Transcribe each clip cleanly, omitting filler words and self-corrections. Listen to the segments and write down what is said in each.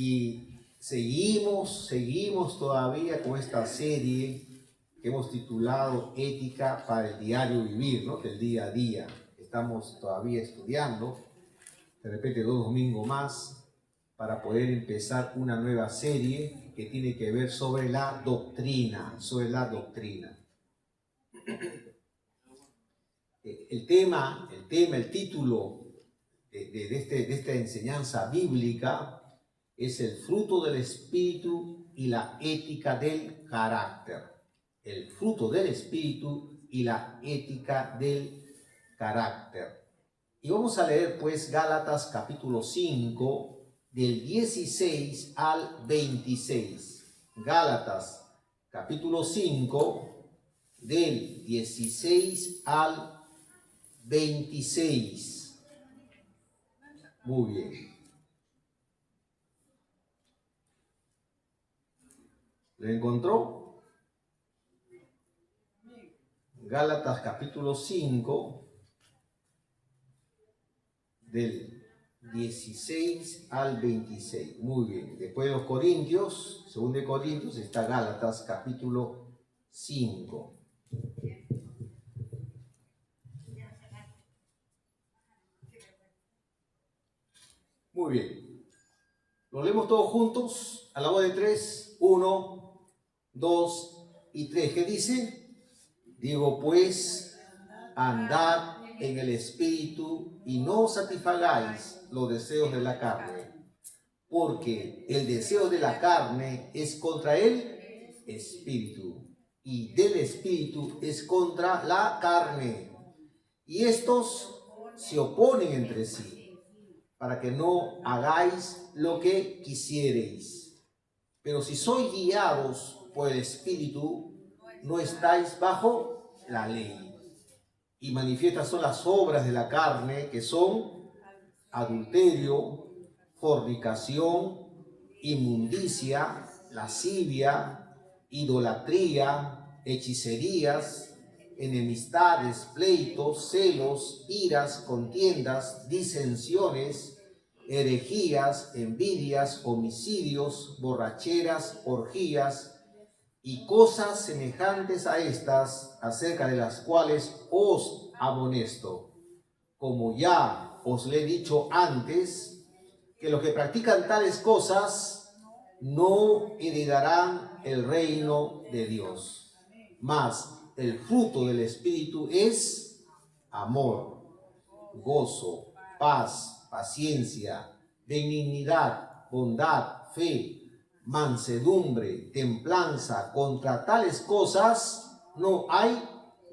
Y seguimos todavía con esta serie que hemos titulado Ética para el diario vivir, ¿no? Del día a día. Estamos todavía estudiando, de repente 2 domingos más, para poder empezar una nueva serie que tiene que ver sobre la doctrina, El título de esta enseñanza bíblica es el fruto del Espíritu y la ética del carácter. El fruto del Espíritu y la ética del carácter. Y vamos a leer pues Gálatas capítulo 5 del 16 al 26. Gálatas capítulo 5 del 16 al 26. Muy bien. ¿Lo encontró? Gálatas capítulo 5 del 16 al 26. Muy bien. Después de los Corintios, 2 de Corintios, está Gálatas capítulo 5. Muy bien. Lo leemos todos juntos a la voz de 3. 1, 2 y 3. ¿Qué dice? Digo pues, andad en el Espíritu y no satisfagáis los deseos de la carne, porque el deseo de la carne es contra el Espíritu y del Espíritu es contra la carne, y estos se oponen entre sí, para que no hagáis lo que quisiereis. Pero si sois guiados por el Espíritu, no estáis bajo la ley. Y manifiestas son las obras de la carne, que son adulterio, fornicación, inmundicia, lascivia, idolatría, hechicerías, enemistades, pleitos, celos, iras, contiendas, disensiones, herejías, envidias, homicidios, borracheras, orgías y cosas semejantes a estas, acerca de las cuales os amonesto, como ya os le he dicho antes, que los que practican tales cosas no heredarán el reino de Dios. Mas el fruto del Espíritu es amor, gozo, paz, paciencia, benignidad, bondad, fe, mansedumbre, templanza. Contra tales cosas no hay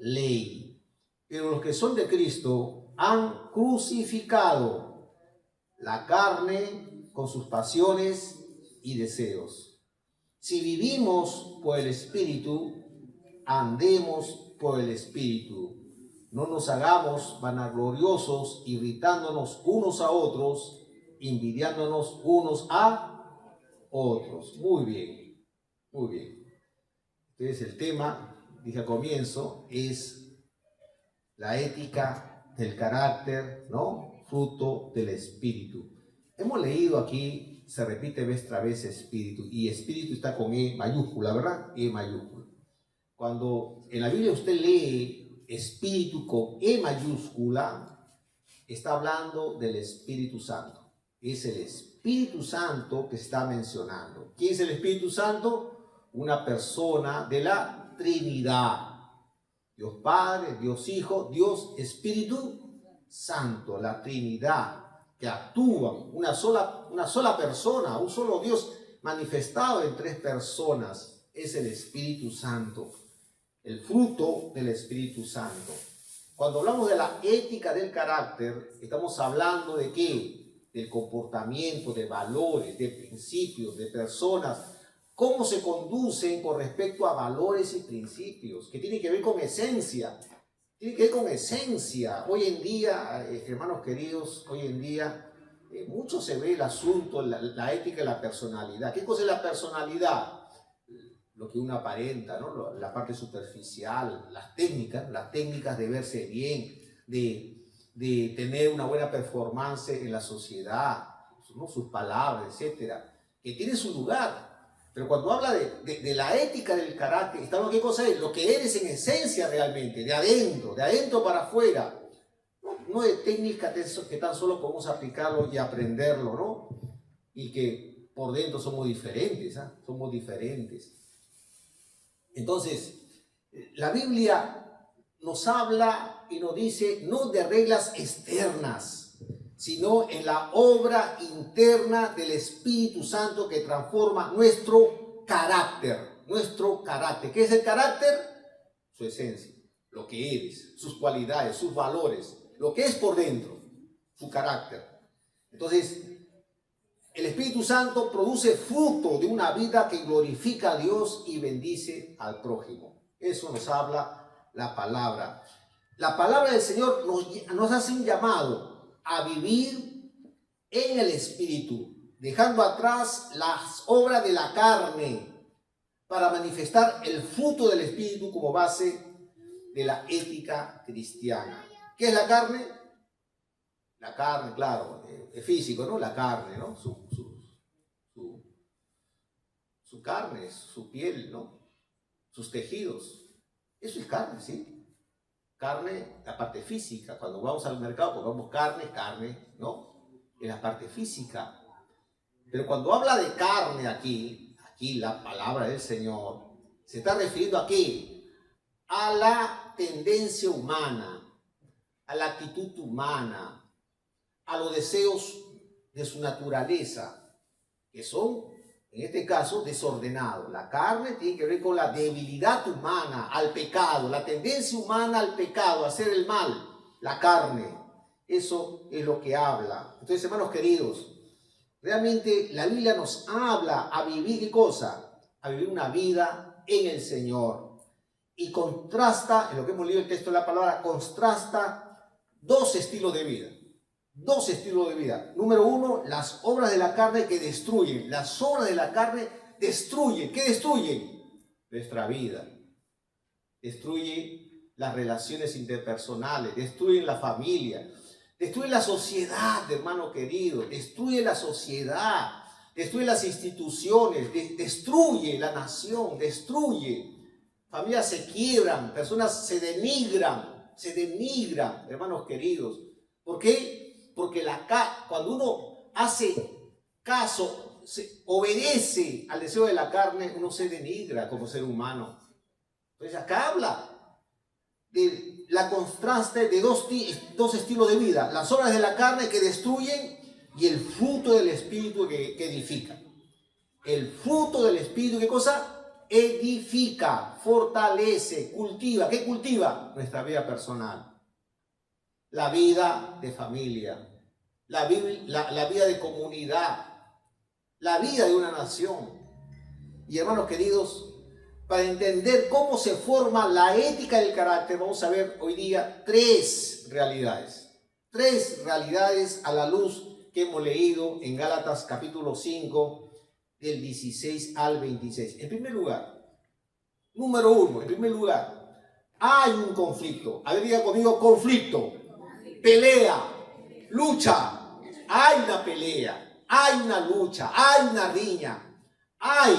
ley. Pero los que son de Cristo han crucificado la carne con sus pasiones y deseos. Si vivimos por el Espíritu, andemos por el Espíritu. No nos hagamos vanagloriosos, irritándonos unos a otros, envidiándonos unos a otros. Muy bien, muy bien. Entonces el tema, dije al comienzo, es la ética del carácter, ¿no? Fruto del Espíritu. Hemos leído aquí, se repite vez tras vez Espíritu, y Espíritu está con E mayúscula, ¿verdad? E mayúscula. Cuando en la Biblia usted lee Espíritu con E mayúscula, está hablando del Espíritu Santo. Es el Espíritu Santo que está mencionando. ¿Quién es el Espíritu Santo? Una persona de la Trinidad. Dios Padre, Dios Hijo, Dios Espíritu Santo, la Trinidad, que actúan, una sola persona, un solo Dios manifestado en 3 personas, es el Espíritu Santo, el fruto del Espíritu Santo. Cuando hablamos de la ética del carácter, estamos hablando de qué? Del comportamiento, de valores, de principios, de personas, cómo se conducen con respecto a valores y principios, que tiene que ver con esencia. Tiene que ver con esencia. Hoy en día, hermanos queridos, hoy en día mucho se ve el asunto, la ética y la personalidad. ¿Qué cosa es la personalidad? Lo que uno aparenta, ¿no? La parte superficial, las técnicas de verse bien, de tener una buena performance en la sociedad, ¿no? Sus palabras, etcétera. que tiene su lugar. Pero cuando habla de la ética del carácter, está lo que cosa es, lo que eres en esencia realmente, de adentro para afuera. No de técnicas que tan solo podemos aplicarlo y aprenderlo, ¿no? Y que por dentro somos diferentes, ¿ah? Somos diferentes. Entonces, la Biblia nos habla y nos dice no de reglas externas, sino en la obra interna del Espíritu Santo que transforma nuestro carácter. Nuestro carácter. ¿Qué es el carácter? Su esencia, lo que eres, sus cualidades, sus valores, lo que es por dentro, su carácter. Entonces, el Espíritu Santo produce fruto de una vida que glorifica a Dios y bendice al prójimo. Eso nos habla la palabra. La palabra del Señor nos hace un llamado a vivir en el Espíritu, dejando atrás las obras de la carne para manifestar el fruto del Espíritu como base de la ética cristiana. ¿Qué es la carne? La carne, claro, es físico, ¿no? La carne, ¿no? Su carne, su piel, ¿no? Sus tejidos. Eso es carne, ¿sí? Carne, la parte física. Cuando vamos al mercado, compramos carne, ¿no? En la parte física. Pero cuando habla de carne aquí la palabra del Señor, se está refiriendo a qué? A la tendencia humana, a la actitud humana, a los deseos de su naturaleza, que son, en este caso, desordenados. La carne tiene que ver con la debilidad humana, al pecado, la tendencia humana al pecado, a hacer el mal, la carne. Eso es lo que habla. Entonces, hermanos queridos, realmente la Biblia nos habla a vivir, ¿qué cosa? A vivir una vida en el Señor. Y contrasta, en lo que hemos leído el texto de la palabra, contrasta dos estilos de vida. Dos estilos de vida. Número uno, las obras de la carne que destruyen. Las obras de la carne destruyen. ¿Qué destruyen? Nuestra vida. Destruyen las relaciones interpersonales. Destruyen la familia. Destruyen la sociedad, hermano querido. Destruye la sociedad. Destruye las instituciones. Destruye la nación. Destruye. Familias se quiebran. Personas se denigran. Se denigran, hermanos queridos. ¿Por qué? Porque cuando uno hace caso, obedece al deseo de la carne, uno se denigra como ser humano. Entonces acá habla de la contraste de dos estilos de vida. Las obras de la carne que destruyen y el fruto del Espíritu que edifica. El fruto del Espíritu, ¿qué cosa? Edifica, fortalece, cultiva. ¿Qué cultiva? Nuestra vida personal. La vida de familia, la vida de comunidad, la vida de una nación. Y hermanos queridos, para entender cómo se forma la ética del carácter, vamos a ver hoy día tres realidades. Tres realidades a la luz que hemos leído en Gálatas capítulo 5, del 16 al 26. En primer lugar, número uno, en primer lugar, hay un conflicto. A ver, diga conmigo, conflicto. Pelea, lucha, hay una pelea, hay una lucha, hay una riña, hay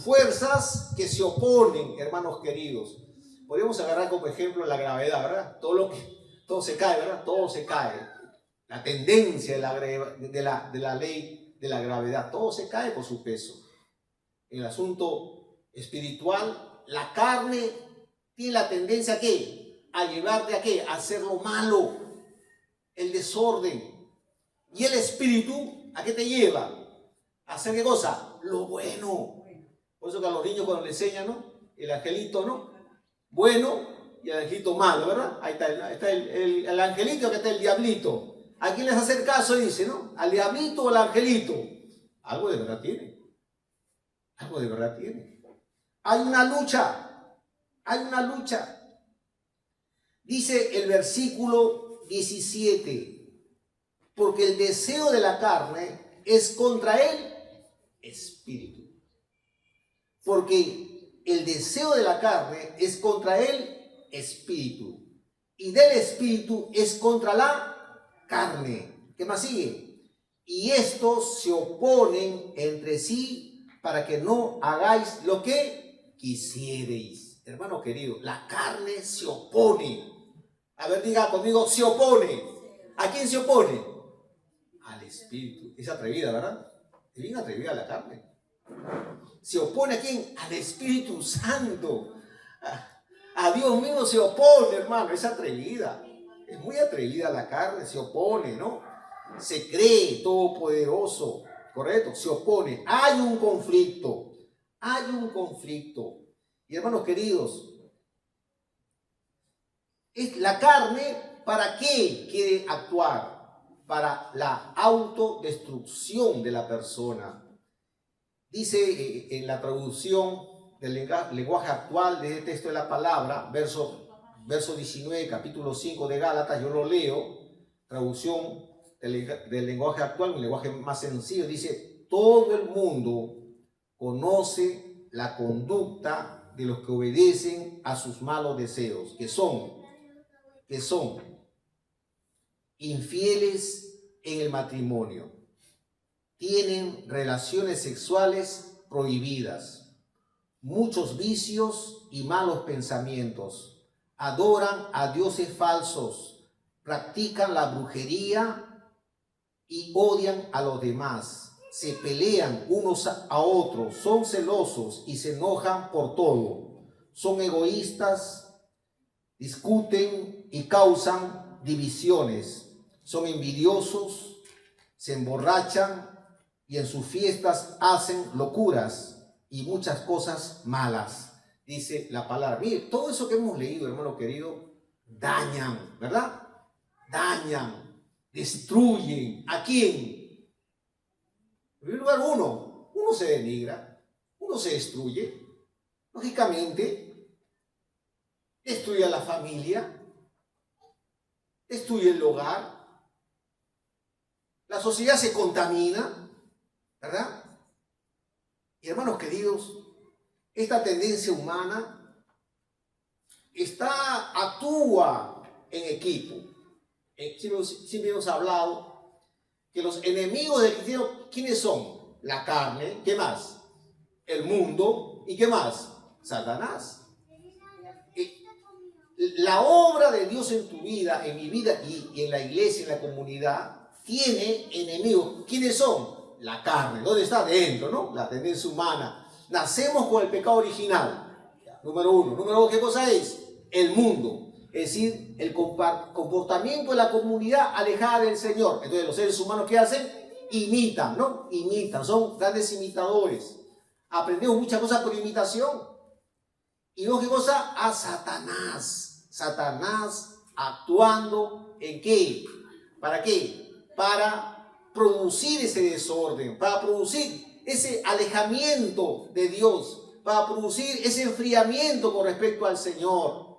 fuerzas que se oponen, hermanos queridos. Podemos agarrar como ejemplo la gravedad, ¿verdad? Todo se cae, ¿verdad? Todo se cae. La tendencia de la ley de la gravedad, todo se cae por su peso. En el asunto espiritual, la carne tiene la tendencia ¿a qué? A llevarte ¿a qué? A hacer lo malo. El desorden. Y el espíritu, ¿a qué te lleva? ¿A hacer qué cosa? Lo bueno. Por eso que a los niños cuando les enseñan, ¿no? El angelito, ¿no? Bueno y el angelito malo, ¿verdad? Ahí está el angelito, acá está el diablito. ¿A quién les hacer caso? Dice, ¿no? ¿Al diablito o al angelito? Algo de verdad tiene. Algo de verdad tiene. Hay una lucha. Hay una lucha. Dice el versículo 17, porque el deseo de la carne es contra el espíritu. Porque el deseo de la carne es contra el espíritu. Y del espíritu es contra la carne. ¿Qué más sigue? y estos se oponen entre sí para que no hagáis lo que quisiereis. Hermano querido, la carne se opone. A ver, diga conmigo, se opone. ¿A quién se opone? Al Espíritu. Es atrevida, ¿verdad? Es bien atrevida la carne. ¿Se opone a quién? Al Espíritu Santo. A Dios mismo se opone, hermano. Es atrevida. Es muy atrevida la carne, se opone, ¿no? Se cree todopoderoso, ¿correcto? Se opone. Hay un conflicto. Hay un conflicto. Y hermanos queridos, la carne, ¿para qué quiere actuar? Para la autodestrucción de la persona. Dice en la traducción del lenguaje actual de este texto de la palabra, verso 19, capítulo 5 de Gálatas, yo lo leo, traducción del lenguaje actual, un lenguaje más sencillo, dice: todo el mundo conoce la conducta de los que obedecen a sus malos deseos, que son infieles en el matrimonio, tienen relaciones sexuales prohibidas, muchos vicios y malos pensamientos, adoran a dioses falsos, practican la brujería y odian a los demás, se pelean unos a otros, son celosos y se enojan por todo, son egoístas, discuten y causan divisiones, son envidiosos, se emborrachan y en sus fiestas hacen locuras y muchas cosas malas, dice la palabra. Mire, todo eso que hemos leído, hermano querido, dañan, ¿verdad? Dañan, destruyen. ¿A quién? En primer lugar, uno se denigra, uno se destruye, lógicamente, destruye a la familia, destruye el hogar, la sociedad se contamina, ¿verdad? Y hermanos queridos, esta tendencia humana actúa en equipo. Siempre hemos hablado que los enemigos del cristiano, ¿quiénes son? La carne, ¿qué más? El mundo, ¿y qué más? Satanás. La obra de Dios en tu vida, en mi vida y en la iglesia, en la comunidad, tiene enemigos. ¿Quiénes son? La carne. ¿Dónde está? Dentro, ¿no? La tendencia humana. Nacemos con el pecado original. Número uno. Número dos, ¿qué cosa es? El mundo. Es decir, el comportamiento de la comunidad alejada del Señor. Entonces, los seres humanos, ¿qué hacen? Imitan, ¿no? Imitan. Son grandes imitadores. Aprendemos muchas cosas por imitación. Y luego, ¿qué cosa? A Satanás. Satanás actuando ¿en qué? ¿Para qué? Para producir ese desorden, para producir ese alejamiento de Dios, para producir ese enfriamiento con respecto al Señor.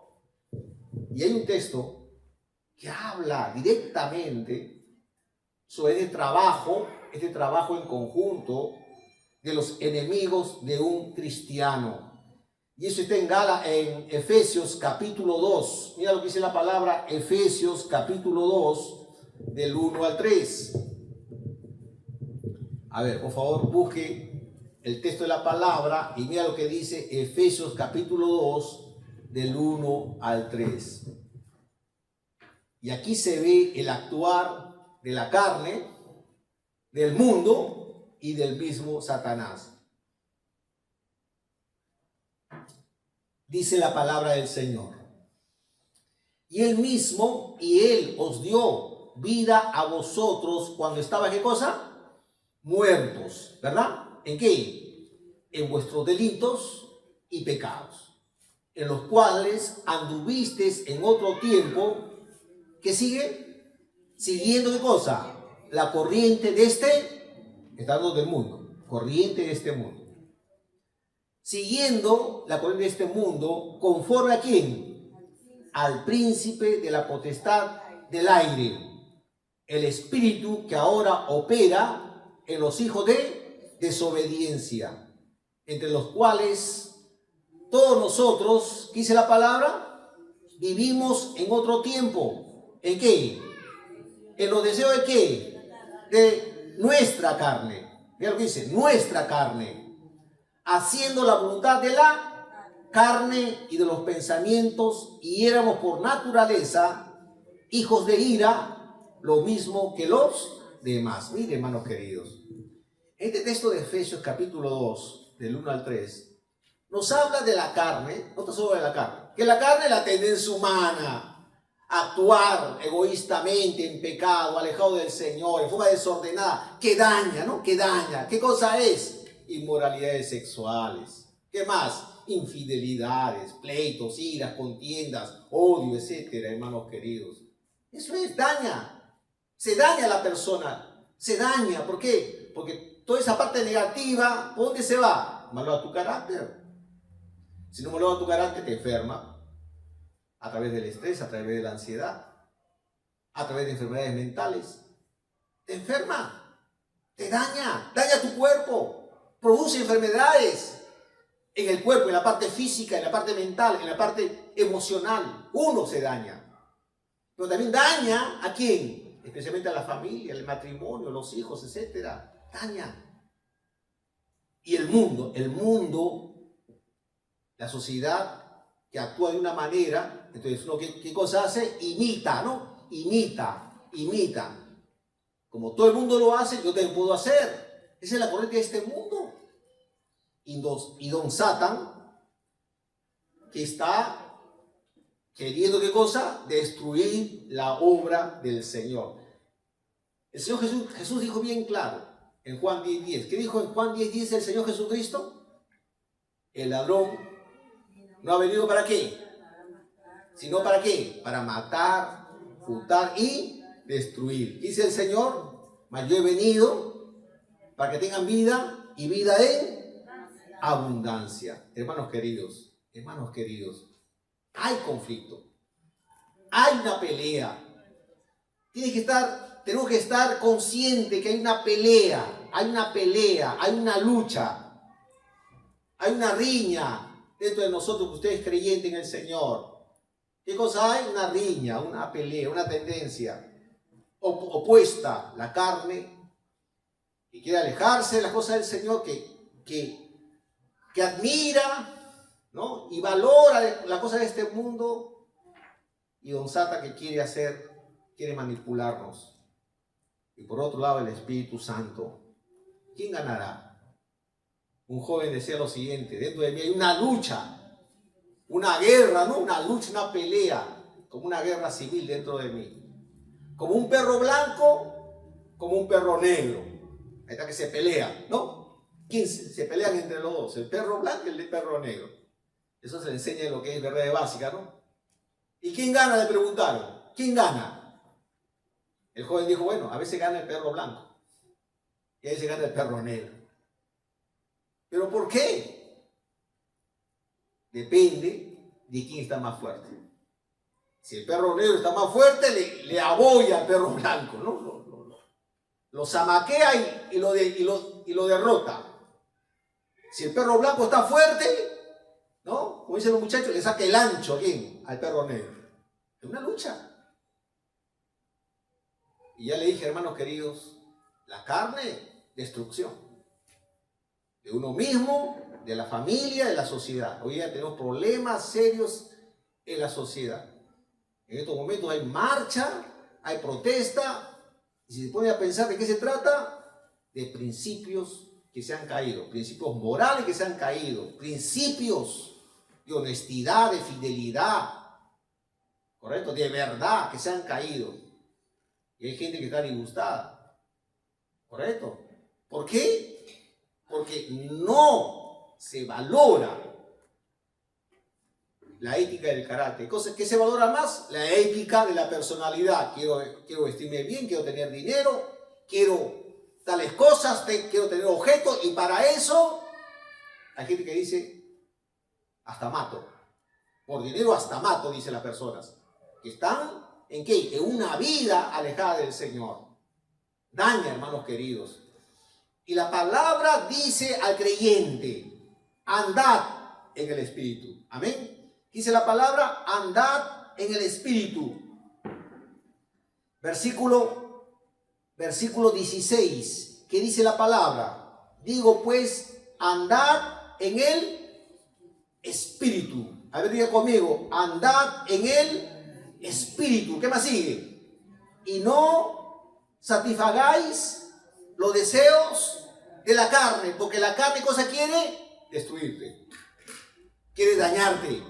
Y hay un texto que habla directamente sobre este trabajo en conjunto de los enemigos de un cristiano. Y eso está en Efesios capítulo 2. Mira lo que dice la palabra, Efesios capítulo 2, del 1 al 3. A ver, por favor, busque el texto de la palabra y mira lo que dice Efesios capítulo 2, del 1 al 3. Y aquí se ve el actuar de la carne, del mundo y del mismo Satanás. Dice la palabra del Señor: y Él os dio vida a vosotros cuando estaba, ¿qué cosa? Muertos, ¿verdad? ¿En qué? En vuestros delitos y pecados, en los cuales anduvisteis en otro tiempo, ¿qué sigue? Siguiendo, ¿qué cosa? La corriente de estado del mundo, corriente de este mundo. Siguiendo la corriente de este mundo, ¿conforme a quién? Al príncipe de la potestad del aire, el espíritu que ahora opera en los hijos de desobediencia, entre los cuales todos nosotros, ¿qué dice la palabra? Vivimos en otro tiempo. ¿En qué? En los deseos de qué? nuestra carne. Mira lo que dice, nuestra carne. Haciendo la voluntad de la carne y de los pensamientos, y éramos por naturaleza hijos de ira, lo mismo que los demás. Miren, hermanos queridos, este texto de Efesios capítulo 2, del 1 al 3, nos habla de la carne, no solo de la carne, que la carne es la tendencia humana, actuar egoístamente en pecado, alejado del Señor, en forma desordenada, que daña, ¿no? Que daña. ¿Qué cosa es? Inmoralidades sexuales. ¿Qué más? Infidelidades, pleitos, iras, contiendas, odio, etcétera, hermanos queridos. Eso es, daña. Se daña a la persona. Se daña. ¿Por qué? Porque toda esa parte negativa, ¿por dónde se va? Malova tu carácter. Si no malova tu carácter, te enferma. A través del estrés, a través de la ansiedad, a través de enfermedades mentales. Te enferma, te daña tu cuerpo, produce enfermedades en el cuerpo, en la parte física, en la parte mental, en la parte emocional. Uno se daña. Pero también daña ¿a quién? Especialmente a la familia, el matrimonio, los hijos, etc. Daña. Y el mundo, la sociedad que actúa de una manera, entonces uno ¿qué cosa hace? Imita, ¿no? Imita. Como todo el mundo lo hace, yo también puedo hacer. Esa es la corriente de este mundo. Y don Satan, que está queriendo ¿qué cosa? Destruir la obra del Señor. El Señor Jesús dijo bien claro en Juan 10:10. ¿Qué dijo en Juan 10:10 el Señor Jesucristo? El ladrón no ha venido ¿para qué? Sino ¿para qué? Para matar, hurtar y destruir. Dice el Señor, mas yo he venido para que tengan vida y vida en abundancia. Hermanos queridos, hay conflicto, hay una pelea. Tenemos que estar conscientes que hay una pelea, hay una lucha, hay una riña dentro de nosotros, que ustedes creyentes en el Señor. ¿Qué cosa hay? Una riña, una pelea, una tendencia opuesta, la carne, que quiere alejarse de las cosas del Señor, que admira, ¿no? Y valora las cosas de este mundo, y don Satan que quiere manipularnos. Y por otro lado el Espíritu Santo. ¿Quién ganará? Un joven decía lo siguiente: dentro de mí hay una lucha, una guerra, ¿no? Una lucha, una pelea, como una guerra civil dentro de mí. Como un perro blanco, como un perro negro. Ahí está que se pelean, ¿no? Se pelean entre los dos, el perro blanco y el perro negro. Eso se le enseña en lo que es verdad básica, ¿no? ¿Y quién gana? Le preguntaron. ¿Quién gana? El joven dijo, bueno, a veces gana el perro blanco y a veces gana el perro negro. ¿Pero por qué? Depende de quién está más fuerte. Si el perro negro está más fuerte, le abolla al perro blanco, ¿no? Lo zamaquea y lo derrota. Si el perro blanco está fuerte, ¿no? Como dicen los muchachos, le saca el ancho. ¿A quién? Al perro negro. Es una lucha. Y ya le dije, hermanos queridos, la carne, destrucción. De uno mismo, de la familia, de la sociedad. Hoy día tenemos problemas serios en la sociedad. En estos momentos hay marcha, hay protesta. Y si se pone a pensar de qué se trata, de principios que se han caído, principios morales que se han caído, principios de honestidad, de fidelidad, ¿correcto? De verdad que se han caído. Y hay gente que está disgustada, ¿correcto? ¿Por qué? Porque no se valora la ética del carácter. ¿Qué se valora más? La ética de la personalidad. Quiero vestirme bien, quiero tener dinero, quiero tales cosas, quiero tener objetos, y para eso hay gente que dice, hasta mato. Por dinero hasta mato, dicen las personas. Que están, ¿en qué? En una vida alejada del Señor. Daña, hermanos queridos. Y la palabra dice al creyente, andad en el Espíritu. Amén. Dice la palabra, andad en el Espíritu. Versículo versículo 16, que dice la palabra. Digo pues, andad en el Espíritu. A ver, diga conmigo, andad en el Espíritu. ¿Qué más sigue? Y no satisfagáis los deseos de la carne, porque la carne, cosa quiere, destruirte, quiere dañarte.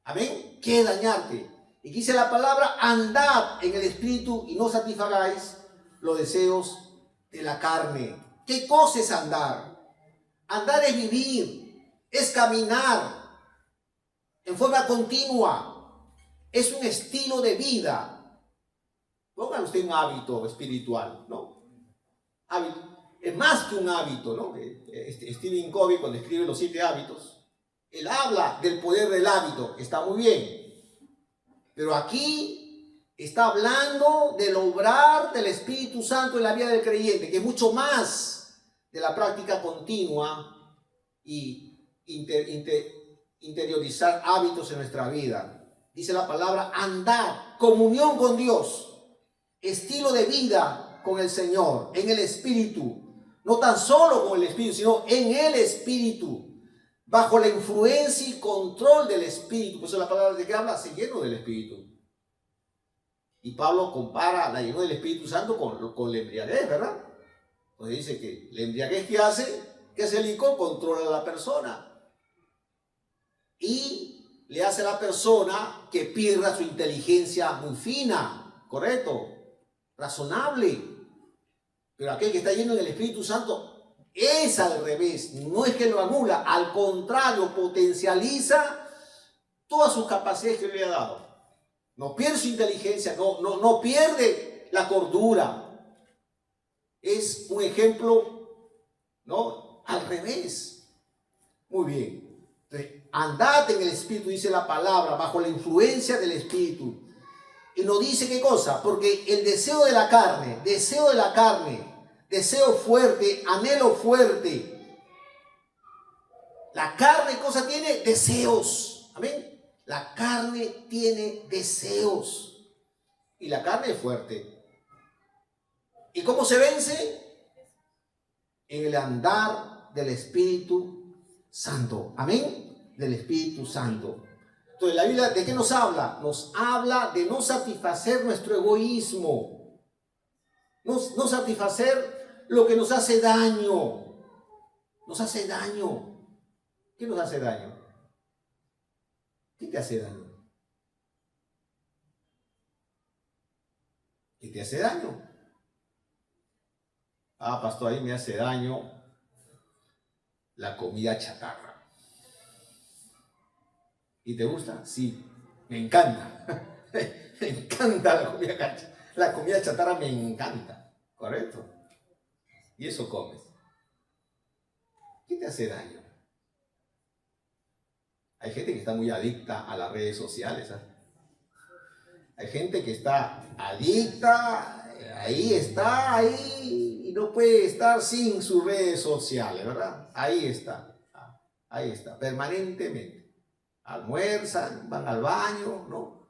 Amén, quiere dañarte. Y dice la palabra, andad en el Espíritu y no satisfagáis los deseos de la carne. ¿Qué cosa es andar? Andar es vivir, es caminar en forma continua, es un estilo de vida. Póngale usted un hábito espiritual, ¿no? Hábito. Es más que un hábito, ¿no? Stephen Covey, cuando escribe los 7 hábitos, él habla del poder del hábito, está muy bien. Pero aquí está hablando del obrar del Espíritu Santo en la vida del creyente, que es mucho más de la práctica continua y interiorizar hábitos en nuestra vida. Dice la palabra andar, comunión con Dios, estilo de vida con el Señor, en el Espíritu. No tan solo con el Espíritu, sino en el Espíritu, bajo la influencia y control del Espíritu. Por eso la palabra de que habla, se llenó del Espíritu. Y Pablo compara la llenura del Espíritu Santo con la embriaguez, ¿verdad? Pues dice que la embriaguez que hace el licor, controla a la persona. Y le hace a la persona que pierda su inteligencia muy fina, correcto, razonable. Pero aquel que está lleno del Espíritu Santo es al revés, no es que lo anula, al contrario, potencializa todas sus capacidades que le ha dado. No pierde su inteligencia, no pierde la cordura. Es un ejemplo, ¿no? Al revés. Muy bien. Entonces, andad en el Espíritu, dice la palabra, bajo la influencia del Espíritu. Y nos dice qué cosa, porque el deseo de la carne, deseo fuerte, anhelo fuerte. La carne, cosa tiene? Deseos. Amén. La carne tiene deseos. Y la carne es fuerte. ¿Y cómo se vence? En el andar del Espíritu Santo. Amén. Del Espíritu Santo. Entonces, la Biblia, ¿de qué nos habla? Nos habla de no satisfacer nuestro egoísmo. No satisfacer lo que nos hace daño. Nos hace daño. ¿Qué nos hace daño? ¿Qué te hace daño? ¿Qué te hace daño? Ah, pastor, ahí me hace daño la comida chatarra. ¿Y te gusta? Sí, me encanta. Me encanta la comida chatarra. La comida chatarra me encanta, ¿correcto? Y eso comes. ¿Qué te hace daño? Hay gente que está muy adicta a las redes sociales, ¿eh? Hay gente que está adicta, ahí, y no puede estar sin sus redes sociales, ¿verdad? Ahí está, permanentemente. Almuerzan, van al baño, ¿no?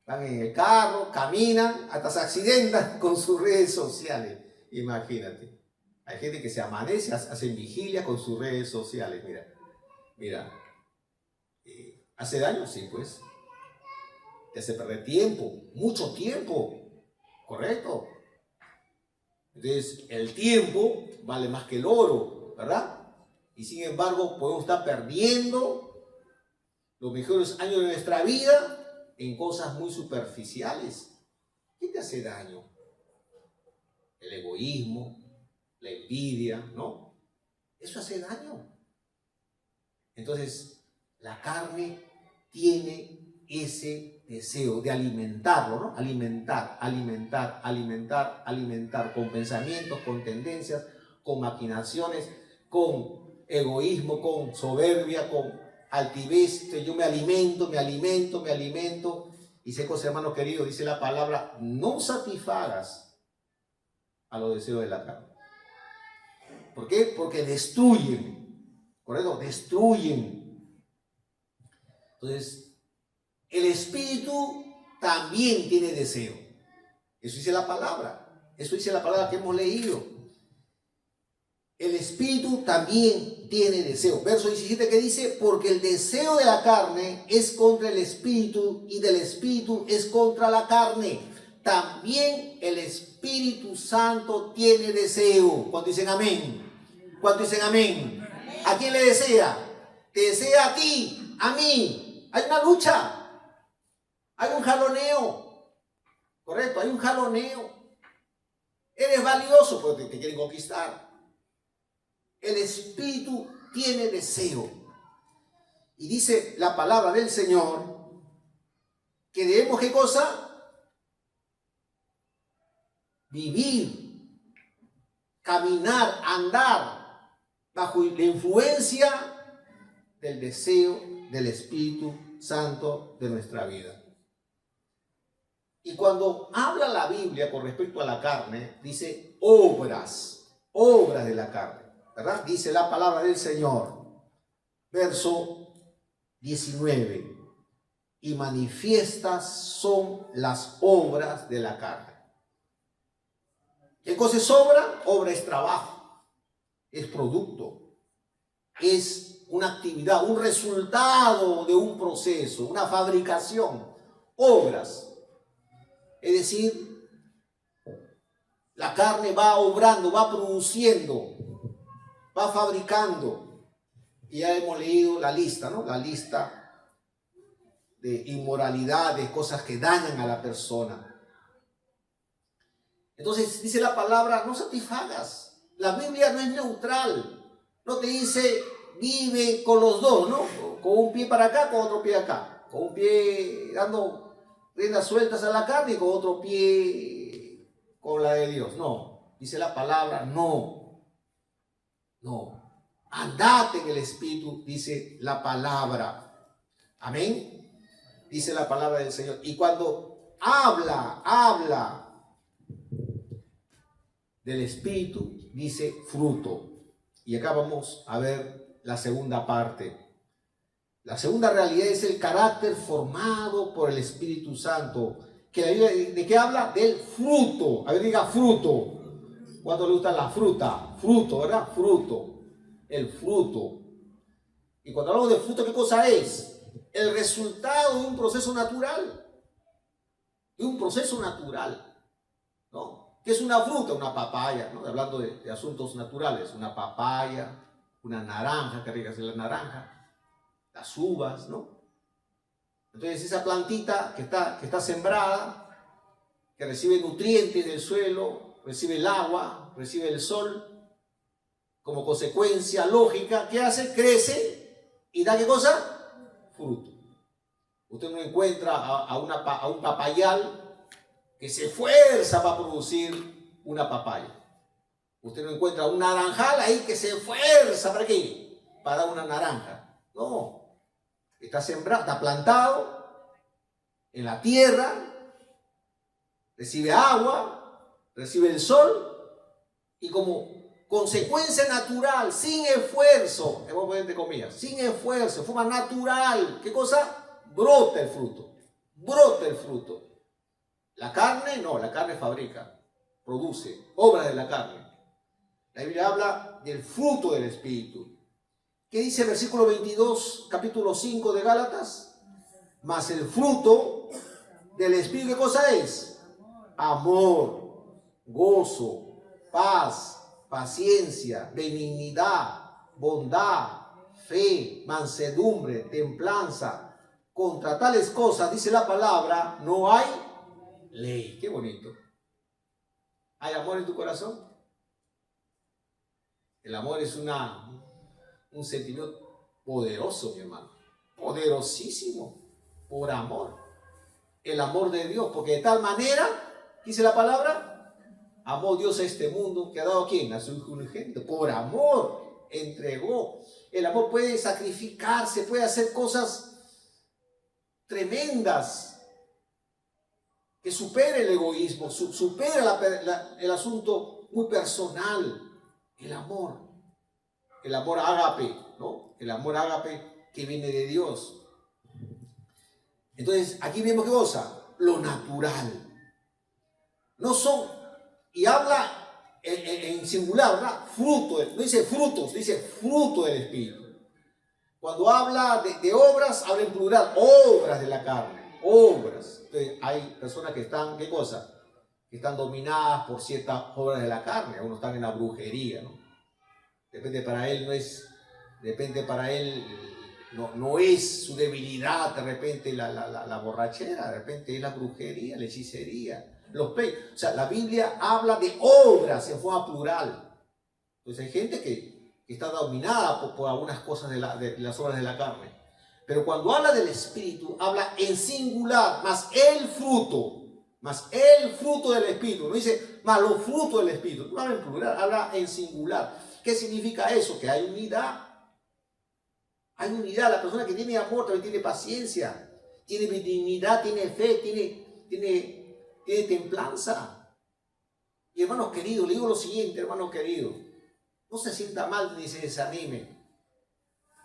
Van en el carro, caminan, hasta se accidentan con sus redes sociales. Imagínate. Hay gente que se amanece, hacen vigilia con sus redes sociales. Mira. ¿Hace daño? Sí, pues. Te hace perder tiempo, mucho tiempo. ¿Correcto? Entonces, el tiempo vale más que el oro, ¿verdad? Y sin embargo, podemos estar perdiendo los mejores años de nuestra vida en cosas muy superficiales. ¿Qué te hace daño? El egoísmo, la envidia, ¿no? Eso hace daño. Entonces, la carne tiene ese deseo de alimentarlo, ¿no? Alimentar, con pensamientos, con tendencias, con maquinaciones, con egoísmo, con soberbia, con altivez. Yo me alimento. Y sé, hermanos queridos, dice la palabra, no satisfagas a los deseos de la carne. ¿Por qué? Porque destruyen. ¿Correcto? Destruyen. Entonces, el Espíritu también tiene deseo. Eso dice la palabra. Eso dice la palabra que hemos leído. El espíritu también tiene deseo. Verso 17 que dice, porque el deseo de la carne es contra el espíritu y del espíritu es contra la carne. También el Espíritu Santo tiene deseo. ¿Cuántos dicen amén? ¿Cuántos dicen amén? ¿A quién le desea? Te desea a ti, a mí. Hay una lucha. Hay un jaloneo. Correcto, hay un jaloneo. Eres valioso porque te quieren conquistar. El Espíritu tiene deseo. Y dice la palabra del Señor que debemos, ¿qué cosa? Vivir, caminar, andar bajo la influencia del deseo del Espíritu Santo de nuestra vida. Y cuando habla la Biblia con respecto a la carne, dice obras de la carne, ¿verdad? Dice la palabra del Señor, verso 19, y manifiestas son las obras de la carne. ¿Qué cosa es obra? Obra es trabajo, es producto, es una actividad, un resultado de un proceso, una fabricación, obras. Es decir, la carne va obrando, va produciendo, va fabricando. Y ya hemos leído la lista, ¿no? La lista de inmoralidades, cosas que dañan a la persona. Entonces dice la palabra, no satisfagas. La Biblia no es neutral. No te dice, vive con los dos, ¿no? Con un pie para acá, con otro pie acá. Con un pie dando riendas sueltas a la carne y con otro pie con la de Dios. No, dice la palabra, no. No. Andate en el Espíritu, dice la palabra. Amén. Dice la palabra del Señor. Y cuando habla del Espíritu, dice fruto. Y acá vamos a ver la segunda parte. La segunda realidad es el carácter formado por el Espíritu Santo. Que la Biblia, ¿de qué habla? Del fruto. A ver, diga fruto. ¿Cuánto le gusta la fruta? Fruto, ¿verdad? Fruto. El fruto. Y cuando hablamos de fruto, ¿qué cosa es? El resultado de un proceso natural. De un proceso natural, ¿no? ¿Qué es una fruta? Una papaya, ¿no? Hablando de asuntos naturales, una papaya, una naranja, que rica es la naranja, las uvas, ¿no? Entonces esa plantita que está sembrada, que recibe nutrientes del suelo, recibe el agua, recibe el sol, como consecuencia lógica, ¿qué hace? Crece y da ¿qué cosa? Fruto. Usted no encuentra a un papayal que se esfuerza para producir una papaya. Usted no encuentra un naranjal ahí que se esfuerza, ¿para qué? Para dar una naranja. No. Está sembrado, está plantado en la tierra, recibe agua, recibe el sol, y como consecuencia natural, sin esfuerzo, vamos a poner entre comillas, sin esfuerzo, de forma natural, ¿qué cosa? Brota el fruto. Brota el fruto. La carne, no, la carne fabrica, produce, obras de la carne. La Biblia habla del fruto del Espíritu. ¿Qué dice el versículo 22, capítulo 5 de Gálatas? Mas el fruto del Espíritu, ¿qué cosa es? Amor, gozo, paz, paciencia, benignidad, bondad, fe, mansedumbre, templanza. Contra tales cosas, dice la palabra, no hay ley. Qué bonito. ¿Hay amor en tu corazón? El amor es un sentimiento poderoso, mi hermano. Poderosísimo. Por amor. El amor de Dios. Porque de tal manera, dice la palabra, amó Dios a este mundo que ha dado ¿a quién? A su Hijo unigénito. Por amor entregó. El amor puede sacrificarse, puede hacer cosas tremendas que supere el egoísmo, supera el asunto muy personal. El amor ágape, ¿no? El amor ágape que viene de Dios. Entonces, aquí vemos qué cosa, lo natural. No son y habla en singular, ¿verdad? Fruto, no dice frutos, dice fruto del Espíritu. Cuando habla de obras, habla en plural, obras de la carne, obras. Entonces, hay personas que están, ¿qué cosa? Que están dominadas por ciertas obras de la carne. Algunos están en la brujería, ¿no? Depende para él, no es su debilidad, de repente la borrachera, de repente es la brujería, la hechicería, los pleitos. O sea, la Biblia habla de obras en forma plural. Entonces hay gente que está dominada por algunas cosas de las obras de la carne. Pero cuando habla del Espíritu, habla en singular, más el fruto del Espíritu. No dice más los frutos del Espíritu, no habla en plural, habla en singular. ¿Qué significa eso? Que hay unidad. Hay unidad. La persona que tiene amor también tiene paciencia, tiene benignidad, tiene fe, tiene templanza. Y hermanos queridos, le digo lo siguiente, hermanos queridos, no se sienta mal ni se desanime.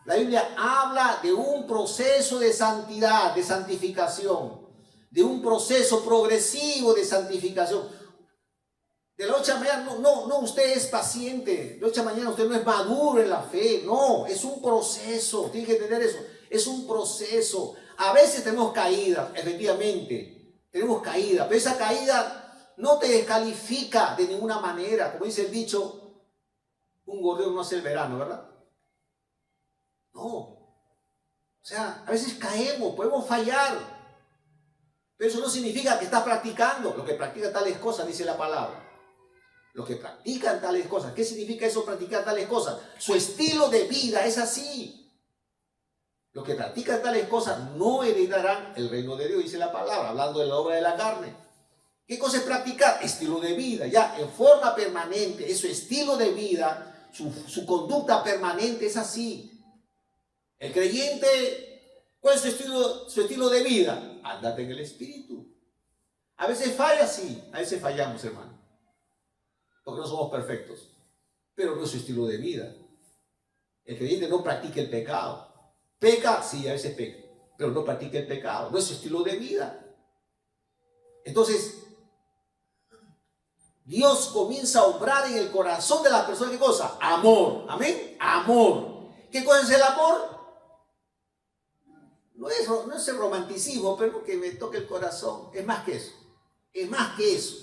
La Biblia habla de un proceso de santidad, de santificación, de un proceso progresivo de santificación. De la noche a mañana, no, usted es paciente. De la noche a mañana usted no es maduro en la fe. No, es un proceso. Tiene que entender eso. Es un proceso. A veces tenemos caídas, efectivamente. Tenemos caídas, pero esa caída no te descalifica de ninguna manera. Como dice el dicho, un gorrión no hace el verano, ¿verdad? No. O sea, a veces caemos, podemos fallar. Pero eso no significa que estás practicando. Lo que practica tales cosas, dice la palabra. Los que practican tales cosas. ¿Qué significa eso, practicar tales cosas? Su estilo de vida es así. Los que practican tales cosas no heredarán el reino de Dios, dice la palabra, hablando de la obra de la carne. ¿Qué cosa es practicar? Estilo de vida, ya en forma permanente. Es su estilo de vida, su conducta permanente es así. El creyente, ¿cuál es su estilo de vida? Andate en el Espíritu. A veces falla, sí, a veces fallamos, hermano. Porque no somos perfectos, pero no es su estilo de vida. El creyente no practica el pecado. Peca, sí, a veces peca, pero no practica el pecado, no es su estilo de vida. Entonces, Dios comienza a obrar en el corazón de la persona. ¿Qué cosa? Amor, amén, amor. ¿Qué cosa es el amor? No es el romanticismo, pero que me toque el corazón, es más que eso, es más que eso.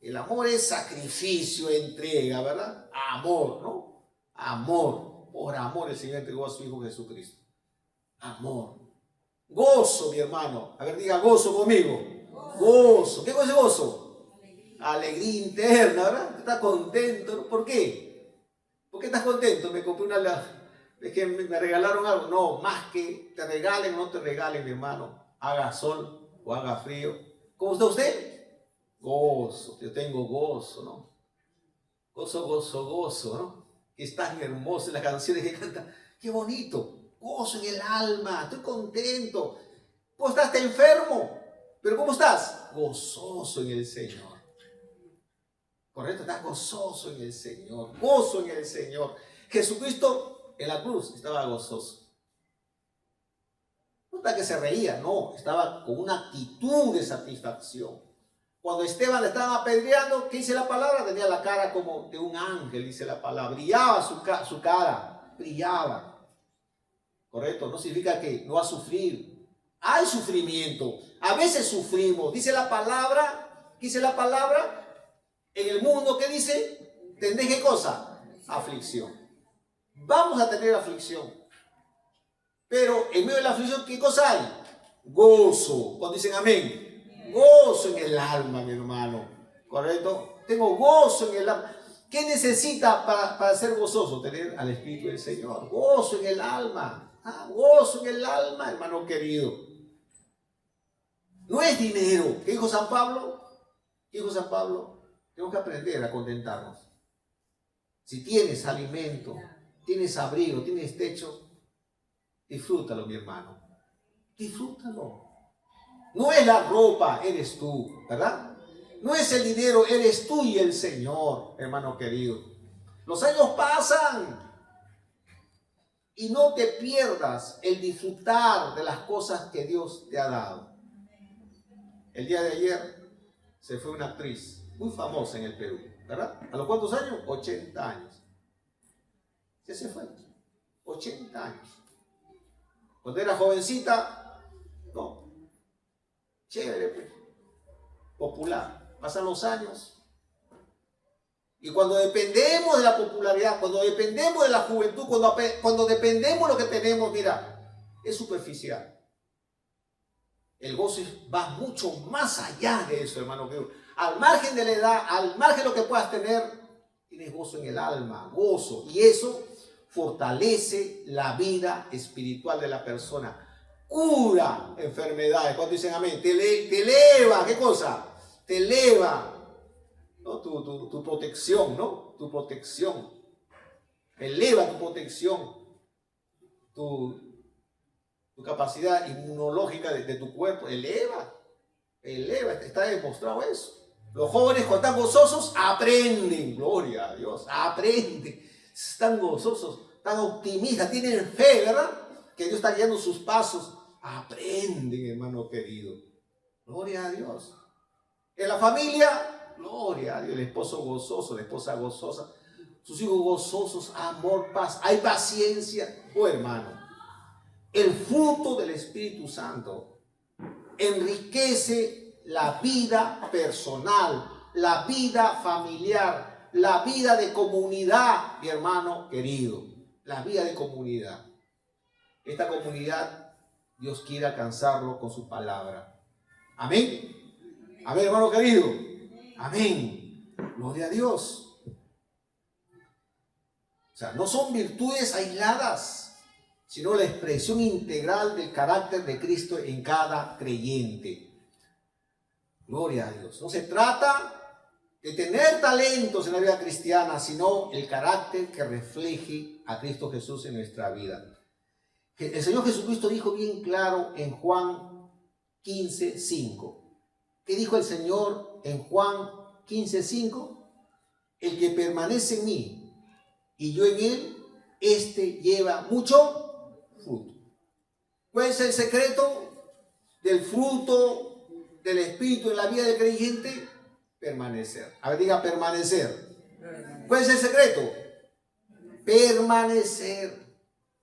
El amor es sacrificio, entrega, ¿verdad? Amor, ¿no? Amor. Por amor el Señor entregó a su Hijo Jesucristo. Amor. Gozo, mi hermano. A ver, diga gozo conmigo. Gozo. ¿Qué cosa es gozo? Alegría interna, ¿verdad? Estás contento, ¿no? ¿Por qué? ¿Por qué estás contento? Me compré es que me regalaron algo. No, más que te regalen o no te regalen, mi hermano. Haga sol o haga frío. ¿Cómo está usted? Gozo, yo tengo gozo, ¿no? Gozo, gozo, gozo, ¿no? Que es tan hermoso en las canciones que canta. Qué bonito, gozo en el alma, estoy contento. Vos estás enfermo, pero ¿cómo estás? Gozoso en el Señor. Correcto, estás gozoso en el Señor, gozo en el Señor. Jesucristo en la cruz estaba gozoso. No está que se reía, no, estaba con una actitud de satisfacción. Cuando Esteban le estaban apedreando, ¿qué dice la palabra? Tenía la cara como de un ángel, dice la palabra. Brillaba su cara, brillaba. ¿Correcto? No significa que no va a sufrir. Hay sufrimiento. A veces sufrimos. Dice la palabra, ¿qué dice la palabra? En el mundo, ¿qué dice? ¿Tendréis qué cosa? Aflicción. Vamos a tener aflicción. Pero en medio de la aflicción, ¿qué cosa hay? Gozo. Cuando dicen amén. Gozo en el alma, mi hermano. ¿Correcto? Tengo gozo en el alma. ¿Qué necesita para ser gozoso? Tener al Espíritu del Señor. Gozo en el alma. Gozo en el alma, hermano querido. No es dinero. ¿Qué dijo San Pablo? ¿Qué dijo San Pablo? Tenemos que aprender a contentarnos. Si tienes alimento, tienes abrigo, tienes techo, disfrútalo, mi hermano. Disfrútalo. No es la ropa, eres tú, ¿verdad? No es el dinero, eres tú y el Señor, hermano querido. Los años pasan y no te pierdas el disfrutar de las cosas que Dios te ha dado. El día de ayer se fue una actriz muy famosa en el Perú, ¿verdad? ¿A los cuántos años? 80 años. Ya se fue. 80 años. Cuando era jovencita, no. Chévere, pues. Popular. Pasan los años. Y cuando dependemos de la popularidad, cuando dependemos de la juventud, cuando dependemos de lo que tenemos, mira, es superficial. El gozo va mucho más allá de eso, hermano. Al margen de la edad, al margen de lo que puedas tener, tienes gozo en el alma, gozo. Y eso fortalece la vida espiritual de la persona. Cura enfermedades. Cuando dicen amén, te eleva, ¿qué cosa? Te eleva, ¿no? Tu protección, ¿no? Tu protección. Eleva tu protección. Tu capacidad inmunológica de tu cuerpo. Eleva. Está demostrado eso. Los jóvenes cuando están gozosos aprenden. Gloria a Dios. Aprenden. Están gozosos, están optimistas, tienen fe, ¿verdad? Que Dios está guiando sus pasos. Aprenden, hermano querido. Gloria a Dios. En la familia, gloria a Dios. El esposo gozoso, la esposa gozosa, sus hijos gozosos, amor, paz. Hay paciencia. Oh, hermano, el fruto del Espíritu Santo enriquece la vida personal, la vida familiar, la vida de comunidad, mi hermano querido. La vida de comunidad. Esta comunidad, Dios quiere alcanzarlo con su palabra. Amén. Amén, hermano querido. Amén. Gloria a Dios. O sea, no son virtudes aisladas, sino la expresión integral del carácter de Cristo en cada creyente. Gloria a Dios. No se trata de tener talentos en la vida cristiana, sino el carácter que refleje a Cristo Jesús en nuestra vida. El Señor Jesucristo dijo bien claro en Juan 15:5. ¿Qué dijo el Señor en Juan 15:5? El que permanece en mí y yo en él, este lleva mucho fruto. ¿Cuál es el secreto del fruto del Espíritu en la vida del creyente? Permanecer. A ver, diga permanecer. ¿Cuál es el secreto? Permanecer.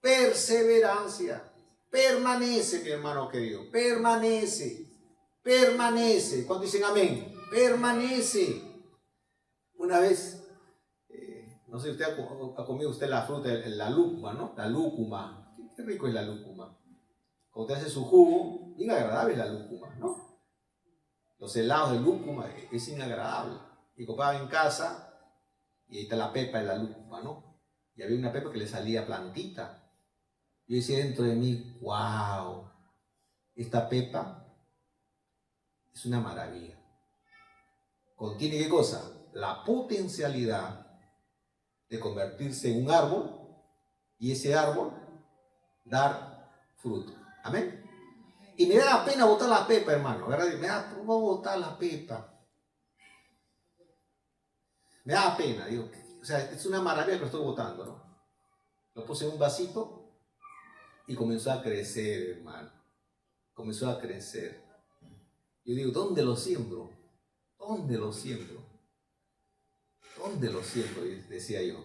Perseverancia. Permanece, mi hermano querido. Permanece. Permanece. ¿Cuántos dicen amén? Permanece. Una vez, no sé, usted ha comido usted la fruta, la lúcuma, ¿no? La lúcuma. Qué rico es la lúcuma. Cuando usted hace su jugo, bien agradable es la lúcuma, ¿no? Los helados de lúcuma es inagradable. Y compraba en casa y ahí está la pepa de la lúcuma, ¿no? Y había una pepa que le salía plantita. Yo decía dentro de mí, wow, esta pepa es una maravilla. ¿Contiene qué cosa? La potencialidad de convertirse en un árbol y ese árbol dar fruto. Amén. Y me da pena botar la pepa, hermano. ¿Verdad? Me da, ¿cómo voy a botar la pepa? Me da pena, digo. O sea, es una maravilla que lo estoy botando, ¿no? Lo puse en un vasito y comenzó a crecer, hermano. Comenzó a crecer. Yo digo, ¿dónde lo siembro? ¿Dónde lo siembro? ¿Dónde lo siembro? Decía yo.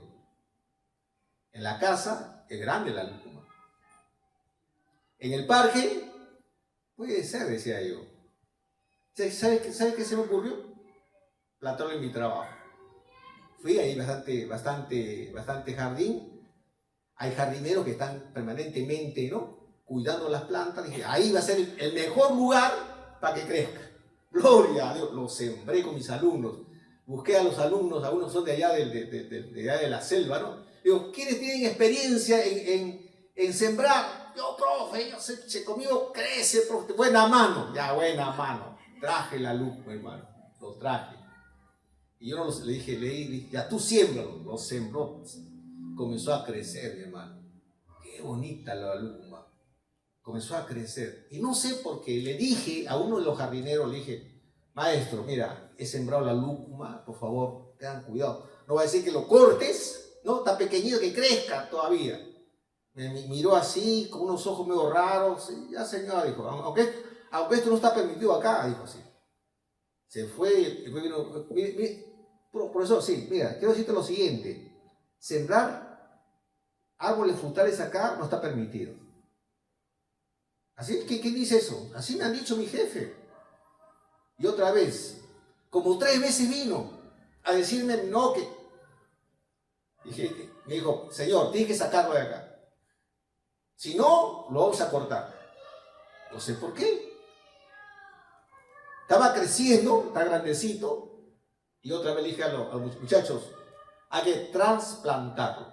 En la casa es grande la lúcuma. En el parque puede ser, decía yo. ¿Sabe qué se me ocurrió? Plantarlo en mi trabajo. Fui ahí bastante jardín. Hay jardineros que están permanentemente, ¿no?, cuidando las plantas. Dije, ahí va a ser el mejor lugar para que crezca. Gloria a Dios. Lo sembré con mis alumnos. Busqué a los alumnos, algunos son de allá de la selva, ¿no? Digo, ¿quiénes tienen experiencia en sembrar? Yo, profe, yo sé, conmigo crece, profe. Buena mano. Ya, buena mano. Traje la luz, hermano. Lo traje. Y yo le dije, ya tú siémbralo. Lo sembró. Comenzó a crecer, mi hermano. Qué bonita la lúcuma. Comenzó a crecer. Y no sé por qué le dije a uno de los jardineros, le dije, maestro, mira, he sembrado la lúcuma, por favor, tengan cuidado. No va a decir que lo cortes, ¿no? Está pequeñito, que crezca todavía. Me miró así, con unos ojos medio raros. Sí, ya, señor, dijo, aunque esto no está permitido acá, dijo así. Se fue y después vino, profesor, sí, mira, quiero decirte lo siguiente, sembrar árboles frutales acá no está permitido. ¿Así? ¿Qué dice eso? Así me han dicho mi jefe. Y otra vez, como 3 veces vino a decirme no, que... me dijo, señor, tienes que sacarlo de acá. Si no, lo vamos a cortar. No sé por qué. Estaba creciendo, está grandecito, y otra vez le dije a los muchachos, hay que trasplantarlo.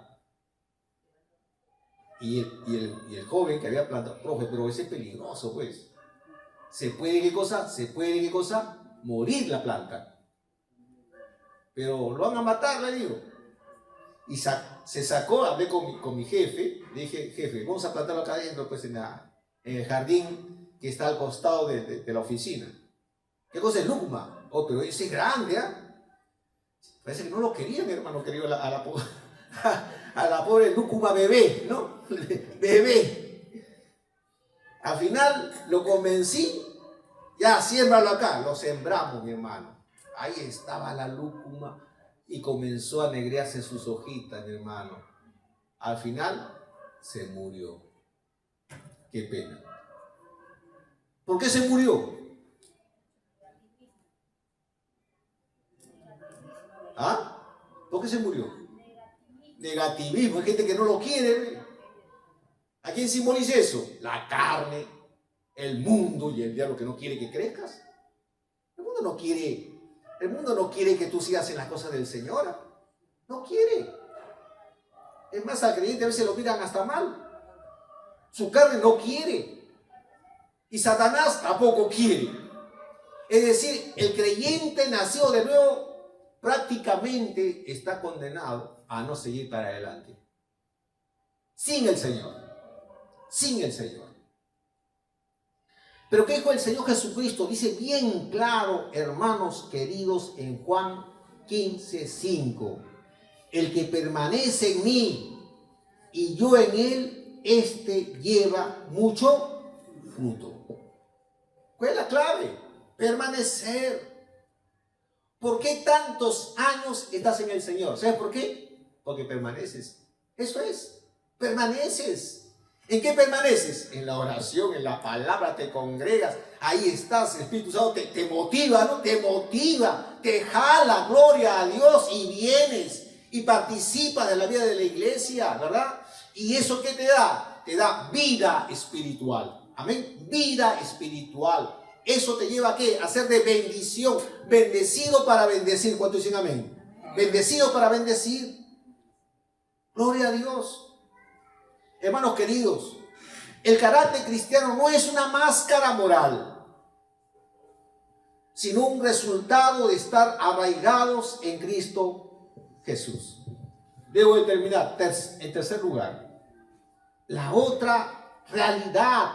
Y el joven que había plantado, profe, pero ese es peligroso, pues. ¿Se puede qué cosa? Se puede qué cosa? Morir la planta. Pero lo van a matar, le digo. Y se sacó, hablé con mi jefe, le dije, jefe, vamos a plantarlo acá adentro, pues en el jardín que está al costado de la oficina. ¿Qué cosa es lúcuma? Oh, pero ese es grande, ¿ah? Parece que no lo quería mi hermano querido a la pobre lúcuma bebé, ¿no? Bebé. Al final lo convencí, ya, siémbralo acá. Lo sembramos, mi hermano. Ahí estaba la lúcuma y comenzó a negrearse sus hojitas, mi hermano. Al final se murió. Qué pena. ¿Por qué se murió? ¿Ah? ¿Por qué se murió? Negativismo, hay gente que no lo quiere. ¿A quién simboliza eso? La carne, el mundo y el diablo que no quiere que crezcas. El mundo no quiere que tú sigas en las cosas del Señor. No quiere. Es más, al creyente a veces lo miran hasta mal. Su carne no quiere. Y Satanás tampoco quiere. Es decir, el creyente nacido de nuevo prácticamente está condenado a no seguir para adelante. Sin el Señor. Sin el Señor. Pero ¿qué dijo el Señor Jesucristo? Dice bien claro, hermanos queridos, en Juan 15:5. El que permanece en mí y yo en él, este lleva mucho fruto. ¿Cuál es la clave? Permanecer. ¿Por qué tantos años estás en el Señor? ¿Sabes por qué? Porque permaneces. Eso es. Permaneces. ¿En qué permaneces? En la oración, en la palabra, te congregas. Ahí estás, el Espíritu Santo te motiva, ¿no? Te motiva, te jala, gloria a Dios, y vienes y participas de la vida de la iglesia, ¿verdad? ¿Y eso qué te da? Te da vida espiritual. Amén. Vida espiritual. Eso te lleva ¿a qué? A ser de bendición. Bendecido para bendecir. ¿Cuántos dicen amén? Bendecido para bendecir. Gloria a Dios. Hermanos queridos, el carácter cristiano no es una máscara moral, sino un resultado de estar arraigados en Cristo Jesús. Debo de terminar. En tercer lugar, la otra realidad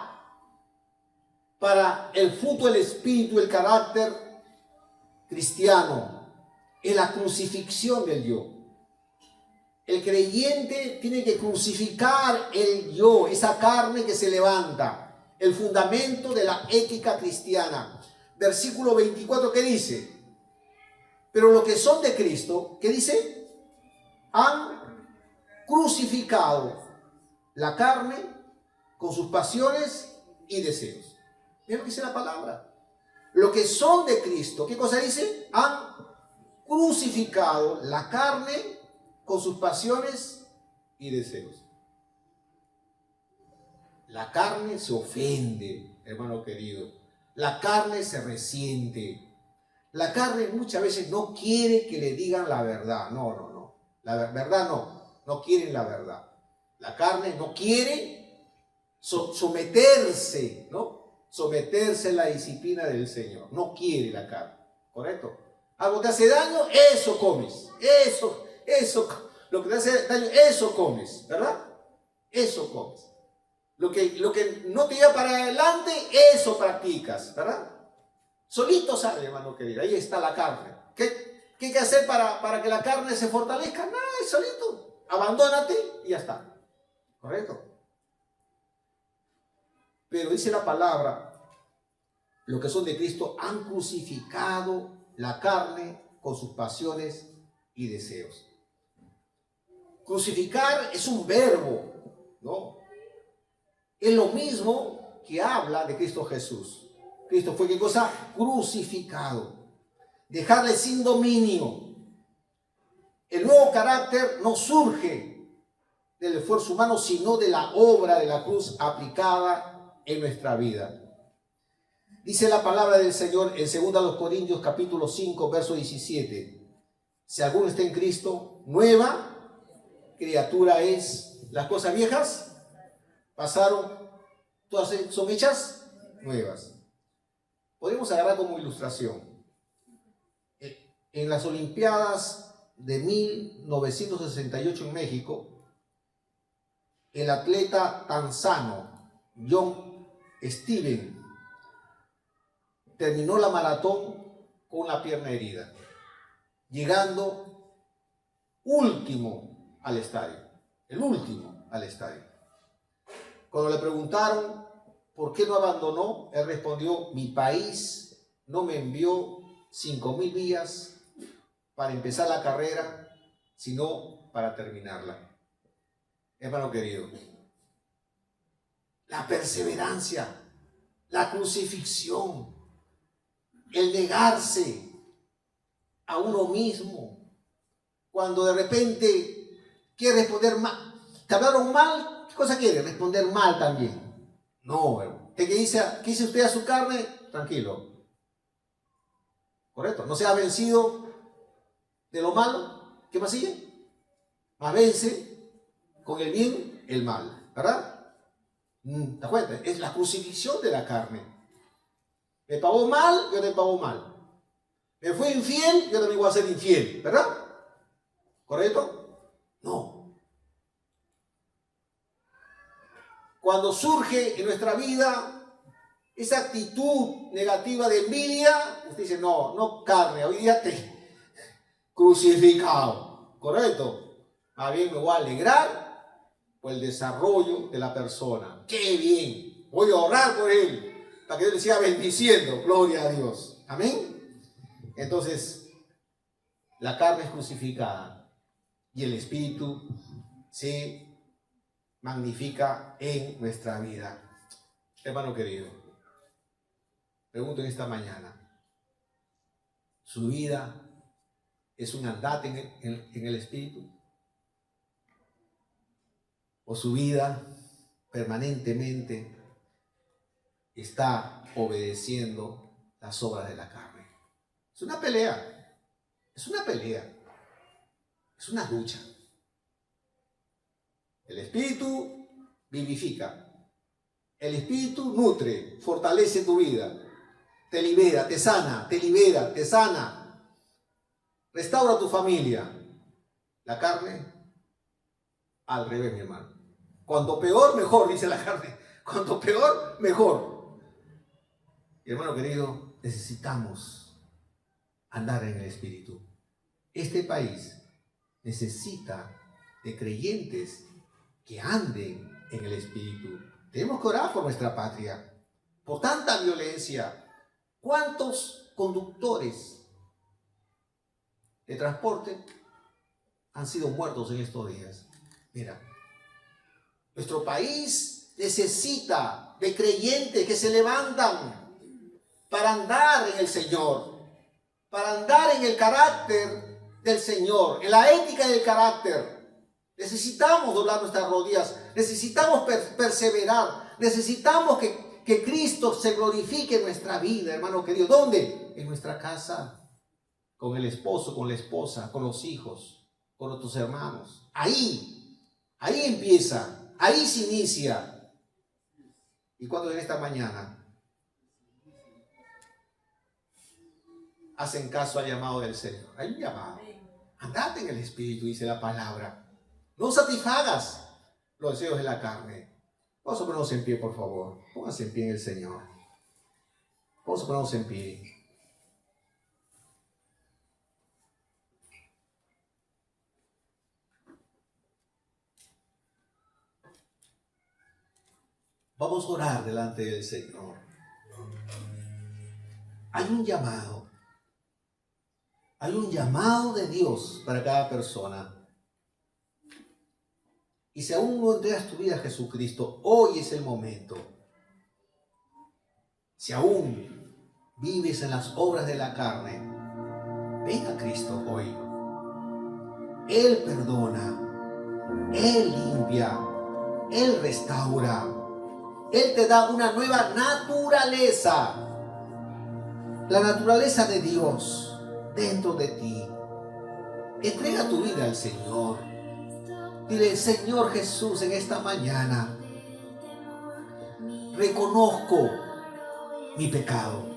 para el fruto del Espíritu, el carácter cristiano, es la crucifixión del yo. El creyente tiene que crucificar el yo, esa carne que se levanta, el fundamento de la ética cristiana. Versículo 24, ¿qué dice? Pero los que son de Cristo, ¿qué dice? Han crucificado la carne con sus pasiones y deseos. Miren lo que dice la palabra. Los que son de Cristo, ¿qué cosa dice? Han crucificado la carne con sus pasiones y deseos. La carne se ofende, hermano querido. La carne se resiente. La carne muchas veces no quiere que le digan la verdad. No. La verdad no. No quieren la verdad. La carne no quiere someterse, ¿no? Someterse a la disciplina del Señor. No quiere la carne. ¿Correcto? Algo te hace daño, eso comes. Eso, lo que te hace daño, eso comes, ¿verdad? Eso comes. Lo que no te lleva para adelante, eso practicas, ¿verdad? Solito sale, hermano querido, ahí está la carne. ¿Qué hay que hacer para que la carne se fortalezca? Nada, es solito. Abandónate y ya está. ¿Correcto? Pero dice la palabra los que son de Cristo han crucificado la carne con sus pasiones y deseos. Crucificar es un verbo, ¿no? Es lo mismo que habla de Cristo Jesús. Cristo fue, ¿qué cosa? Crucificado. Dejarle sin dominio. El nuevo carácter no surge del esfuerzo humano, sino de la obra de la cruz aplicada en nuestra vida. Dice la palabra del Señor en 2 Corintios capítulo 5, verso 17. Si alguno está en Cristo, nueva criatura es. Las cosas viejas pasaron, todas son hechas nuevas. Podemos agarrar como ilustración. En las Olimpiadas de 1968 en México, el atleta tanzano John Steven terminó la maratón con la pierna herida, llegando último al estadio, el último al estadio. Cuando le preguntaron por qué no abandonó, él respondió: mi país no me envió 5.000 millas para empezar la carrera, sino para terminarla. Hermano querido, la perseverancia, la crucifixión, el negarse a uno mismo, cuando de repente quiere responder mal, te hablaron mal, ¿qué cosa quiere? Responder mal también. No, hermano. ¿Qué dice usted a su carne? Tranquilo. ¿Correcto? No se ha vencido de lo malo. ¿Qué más sigue? Más vence con el bien el mal, ¿verdad? ¿Te das cuenta? Es la crucifixión de la carne. Me pagó mal, yo te pago mal. Me fui infiel, yo también voy a ser infiel, ¿verdad? ¿Correcto? No. Cuando surge en nuestra vida esa actitud negativa de envidia, usted dice: no carne, hoy día te crucificado, ¿correcto? Más bien me voy a alegrar por el desarrollo de la persona. ¡Qué bien! Voy a orar por él para que Dios le siga bendiciendo. Gloria a Dios. Amén. Entonces, la carne es crucificada y el Espíritu se magnifica en nuestra vida. Hermano querido, pregunto en esta mañana: ¿su vida es un andate en el Espíritu? ¿O su vida permanentemente está obedeciendo las obras de la carne? Es una pelea, es una pelea, es una lucha. El Espíritu vivifica, el Espíritu nutre, fortalece tu vida, te libera, te sana, te libera, te sana, restaura tu familia. La carne, al revés, mi hermano. Cuanto peor, mejor, dice la carne. Cuanto peor, mejor. Y hermano querido, necesitamos andar en el Espíritu. Este país necesita de creyentes que anden en el Espíritu. Tenemos que orar por nuestra patria, por tanta violencia. ¿Cuántos conductores de transporte han sido muertos en estos días? Mira, nuestro país necesita de creyentes que se levantan para andar en el Señor, para andar en el carácter del Señor, en la ética del carácter. Necesitamos doblar nuestras rodillas, necesitamos perseverar, necesitamos que Cristo se glorifique en nuestra vida, hermano querido. ¿Dónde? En nuestra casa, con el esposo, con la esposa, con los hijos, con nuestros hermanos. Ahí empieza, ahí se inicia. ¿Y cuando en esta mañana hacen caso al llamado del Señor? Hay un llamado. Andate en el Espíritu, dice la palabra. No satisfagas los deseos de la carne. Vamos a ponernos en pie, por favor. Pónganse en pie en el Señor. Vamos a ponernos en pie. Vamos a orar delante del Señor. Hay un llamado. Hay un llamado de Dios para cada persona. Y si aún no entregas tu vida a Jesucristo, hoy es el momento. Si aún vives en las obras de la carne, ven a Cristo hoy. Él perdona, Él limpia, Él restaura, Él te da una nueva naturaleza. La naturaleza de Dios dentro de ti. Entrega tu vida al Señor. Dile, Señor Jesús, en esta mañana reconozco mi pecado.